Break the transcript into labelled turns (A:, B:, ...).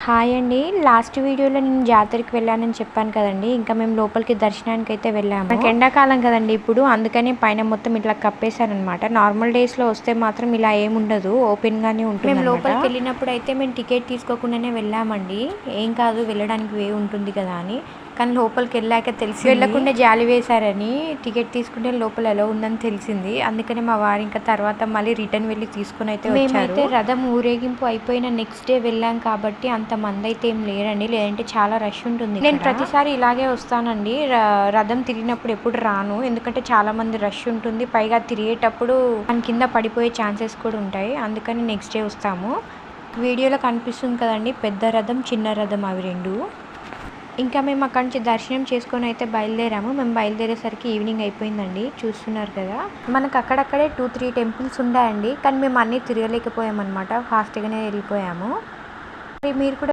A: Hi అండి. Last వీడియోలో నేను జాతరకి వెళ్ళానని చెప్పాను కదండీ! ఇంకా మేము లోపలికి దర్శనానికైతే వెళ్ళాము. మనకి ఎండాకాలం కదండీ ఇప్పుడు. అందుకని పైన మొత్తం ఇట్లా కప్పేశారనమాట. నార్మల్ డేస్‌లో వస్తే మాత్రం ఇలా ఏముండదు. ఓపెన్‌గానే ఉంటుందనమాట. మేము లోపలికెళ్ళినప్పుడైతే మేము టికెట్ తీసుకోకుండానే వెళ్ళామండి. ఏం కాదు వెళ్ళడానికి వే ఉంటుంది కదా అని. కానీ లోపలికెళ్ళాక తెలిసి వెళ్ళకుండా జాలి వేశారని టికెట్ తీసుకుంటే లోపల ఎలా ఉందని తెలిసింది. అందుకని మా వారు ఇంకా తర్వాత మళ్ళీ రిటర్న్ వెళ్ళి తీసుకొని అయితే వచ్చారు. మేమైతే రథం ఊరేగింపు అయిపోయిన నెక్స్ట్ డే వెళ్ళాం కాబట్టి అంతమంది అయితే ఏం లేరండి. లేదంటే చాలా రష్ ఉంటుంది. నేను ప్రతిసారి ఇలాగే వస్తానండి. రథం తిరిగినప్పుడు ఎప్పుడు రాను. ఎందుకంటే చాలా మంది రష్ ఉంటుంది. పైగా తిరిగేటప్పుడు మన కింద పడిపోయే ఛాన్సెస్ కూడా ఉంటాయి. అందుకని నెక్స్ట్ డే వస్తాము. వీడియోలో కనిపిస్తుంది కదండి పెద్ద రథం, చిన్న రథం అవి రెండు. ఇంకా మేము అక్కడి నుంచి దర్శనం చేసుకొని అయితే బయలుదేరాము. మేము బయలుదేరేసరికి ఈవినింగ్ అయిపోయిందండి. చూస్తున్నారు కదా, మనకు అక్కడక్కడే 2-3 టెంపుల్స్ ఉన్నాయండి. కానీ మేము అన్నీ తిరగలేకపోయామన్నమాట. ఫాస్ట్గానే వెళ్ళిపోయాము. మీరు కూడా